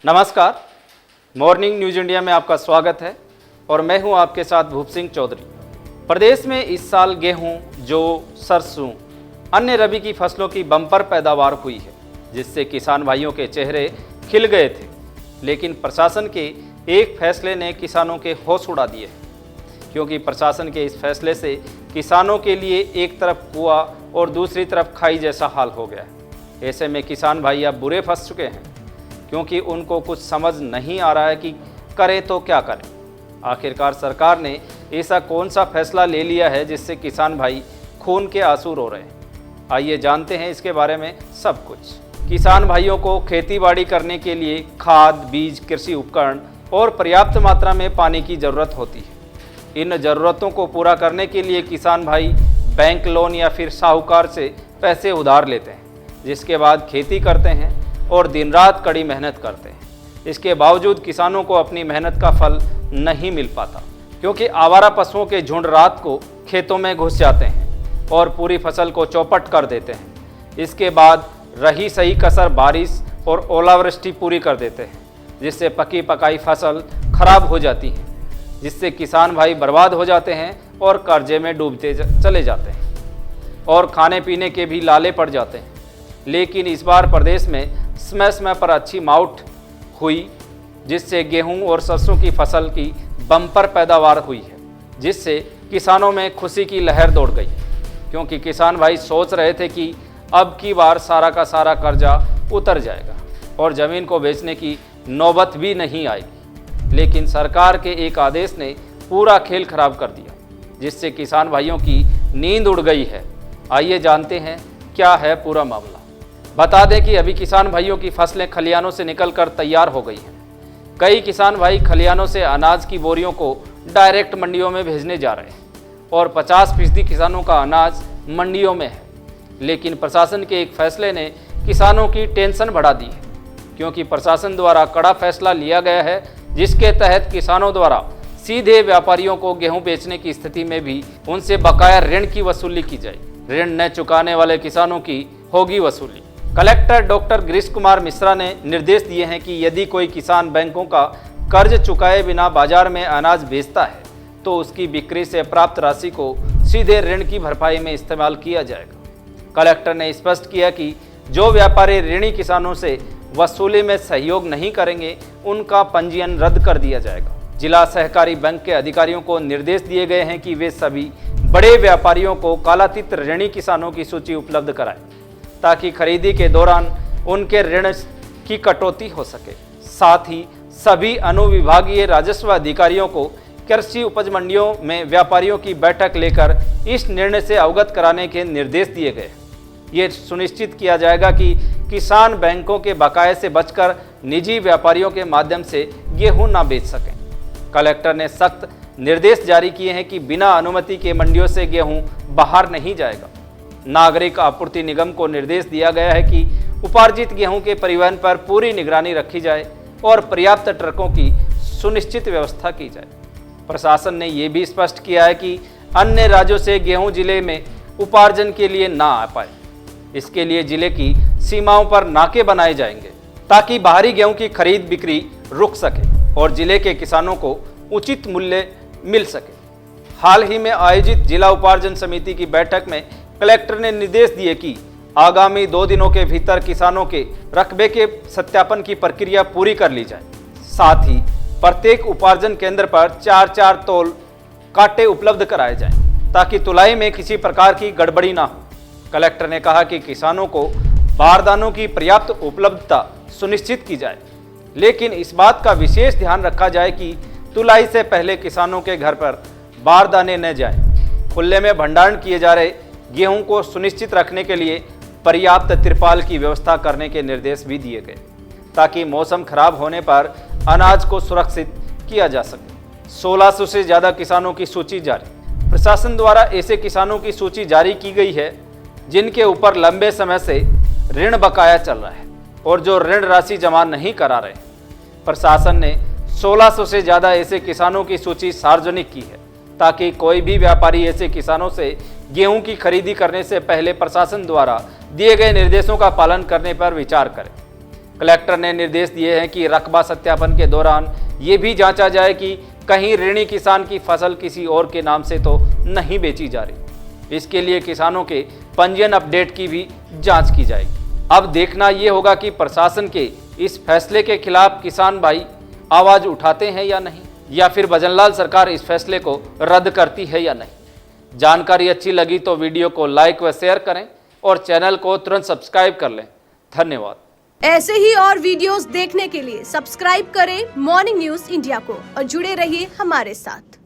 नमस्कार, morning news India में आपका स्वागत है और मैं हूं आपके साथ भूप सिंह चौधरी। प्रदेश में इस साल गेहूं, जौ, सरसों, अन्य रबी की फसलों की बम्पर पैदावार हुई है, जिससे किसान भाइयों के चेहरे खिल गए थे। लेकिन प्रशासन के एक फैसले ने किसानों के होश उड़ा दिए हैं, क्योंकि प्रशासन के इस फैसले से किसानों के लिए एक तरफ कुआं और दूसरी तरफ खाई जैसा हाल हो गया है। ऐसे में किसान भाई अब बुरे फंस चुके हैं, क्योंकि उनको कुछ समझ नहीं आ रहा है कि करें तो क्या करें। आखिरकार सरकार ने ऐसा कौन सा फैसला ले लिया है जिससे किसान भाई खून के आंसू रो रहे हैं। आइए जानते हैं इसके बारे में सब कुछ। किसान भाइयों को खेतीबाड़ी करने के लिए खाद, बीज, कृषि उपकरण और पर्याप्त मात्रा में पानी की ज़रूरत होती है। इन ज़रूरतों को पूरा करने के लिए किसान भाई बैंक लोन या फिर साहूकार से पैसे उधार लेते हैं, जिसके बाद खेती करते हैं और दिन रात कड़ी मेहनत करते हैं। इसके बावजूद किसानों को अपनी मेहनत का फल नहीं मिल पाता, क्योंकि आवारा पशुओं के झुंड रात को खेतों में घुस जाते हैं और पूरी फसल को चौपट कर देते हैं। इसके बाद रही सही कसर बारिश और ओलावृष्टि पूरी कर देते हैं, जिससे पकी पकाई फसल खराब हो जाती है, जिससे किसान भाई बर्बाद हो जाते हैं और कर्जे में डूबते चले जाते हैं और खाने पीने के भी लाले पड़ जाते हैं। लेकिन इस बार प्रदेश में समय समय पर अच्छी मावठ हुई, जिससे गेहूं और सरसों की फसल की बम्पर पैदावार हुई है, जिससे किसानों में खुशी की लहर दौड़ गई, क्योंकि किसान भाई सोच रहे थे कि अब की बार सारा का सारा कर्जा उतर जाएगा और ज़मीन को बेचने की नौबत भी नहीं आएगी। लेकिन सरकार के एक आदेश ने पूरा खेल खराब कर दिया, जिससे किसान भाइयों की नींद उड़ गई है। आइए जानते हैं क्या है पूरा मामला। बता दें कि अभी किसान भाइयों की फसलें खलिहानों से निकलकर तैयार हो गई हैं। कई किसान भाई खलिहानों से अनाज की बोरियों को डायरेक्ट मंडियों में भेजने जा रहे हैं और 50% किसानों का अनाज मंडियों में है। लेकिन प्रशासन के एक फैसले ने किसानों की टेंशन बढ़ा दी है, क्योंकि प्रशासन द्वारा कड़ा फैसला लिया गया है, जिसके तहत किसानों द्वारा सीधे व्यापारियों को गेहूं बेचने की स्थिति में भी उनसे बकाया ऋण की वसूली की जाएगी। ऋण न चुकाने वाले किसानों की होगी वसूली। कलेक्टर डॉक्टर गिरीश कुमार मिश्रा ने निर्देश दिए हैं कि यदि कोई किसान बैंकों का कर्ज चुकाए बिना बाजार में अनाज बेचता है, तो उसकी बिक्री से प्राप्त राशि को सीधे ऋण की भरपाई में इस्तेमाल किया जाएगा। कलेक्टर ने स्पष्ट किया कि जो व्यापारी ऋणी किसानों से वसूली में सहयोग नहीं करेंगे, उनका पंजीयन रद्द कर दिया जाएगा। जिला सहकारी बैंक के अधिकारियों को निर्देश दिए गए हैं कि वे सभी बड़े व्यापारियों को कालातीत ऋणी किसानों की सूची उपलब्ध कराएं, ताकि खरीदी के दौरान उनके ऋण की कटौती हो सके। साथ ही सभी अनुविभागीय राजस्व अधिकारियों को कृषि उपज मंडियों में व्यापारियों की बैठक लेकर इस निर्णय से अवगत कराने के निर्देश दिए गए। ये सुनिश्चित किया जाएगा कि किसान बैंकों के बकाये से बचकर निजी व्यापारियों के माध्यम से गेहूं न बेच सकें। कलेक्टर ने सख्त निर्देश जारी किए हैं कि बिना अनुमति के मंडियों से गेहूं बाहर नहीं जाएगा। नागरिक आपूर्ति निगम को निर्देश दिया गया है कि उपार्जित गेहूं के परिवहन पर पूरी निगरानी रखी जाए और पर्याप्त ट्रकों की सुनिश्चित व्यवस्था की जाए। प्रशासन ने यह भी स्पष्ट किया है कि अन्य राज्यों से गेहूं जिले में उपार्जन के लिए ना आ पाए। इसके लिए जिले की सीमाओं पर नाके बनाए जाएंगे, ताकि बाहरी गेहूं की खरीद बिक्री रुक सके और जिले के किसानों को उचित मूल्य मिल सके। हाल ही में आयोजित जिला उपार्जन समिति की बैठक में कलेक्टर ने निर्देश दिए कि आगामी 2 दिनों के भीतर किसानों के रकबे के सत्यापन की प्रक्रिया पूरी कर ली जाए। साथ ही प्रत्येक उपार्जन केंद्र पर 4-4 तौल कांटे उपलब्ध कराए जाएं, ताकि तुलाई में किसी प्रकार की गड़बड़ी ना हो। कलेक्टर ने कहा कि किसानों को बारदानों की पर्याप्त उपलब्धता सुनिश्चित की जाए, लेकिन इस बात का विशेष ध्यान रखा जाए कि तुलाई से पहले किसानों के घर पर बारदाने न जाएं। खुले में भंडारण किए जा रहे गेहूं को सुनिश्चित रखने के लिए पर्याप्त तिरपाल की व्यवस्था करने के निर्देश भी दिए गए, ताकि मौसम खराब होने पर अनाज को सुरक्षित किया जा सके। 1600 से ज़्यादा किसानों की सूची जारी। प्रशासन द्वारा ऐसे किसानों की सूची जारी की गई है जिनके ऊपर लंबे समय से ऋण बकाया चल रहा है और जो ऋण राशि जमा नहीं करा रहे। प्रशासन ने 1600 से ज़्यादा ऐसे किसानों की सूची सार्वजनिक की है, ताकि कोई भी व्यापारी ऐसे किसानों से गेहूं की खरीदी करने से पहले प्रशासन द्वारा दिए गए निर्देशों का पालन करने पर विचार करें। कलेक्टर ने निर्देश दिए हैं कि रकबा सत्यापन के दौरान ये भी जांचा जाए कि कहीं ऋणी किसान की फसल किसी और के नाम से तो नहीं बेची जा रही। इसके लिए किसानों के पंजीयन अपडेट की भी जांच की जाएगी। अब देखना ये होगा कि प्रशासन के इस फैसले के खिलाफ किसान भाई आवाज उठाते हैं या नहीं, या फिर भजनलाल सरकार इस फैसले को रद्द करती है या नहीं। जानकारी अच्छी लगी तो वीडियो को लाइक व शेयर करें और चैनल को तुरंत सब्सक्राइब कर लें। धन्यवाद। ऐसे ही और वीडियोस देखने के लिए सब्सक्राइब करें मॉर्निंग न्यूज इंडिया को और जुड़े रहिए हमारे साथ।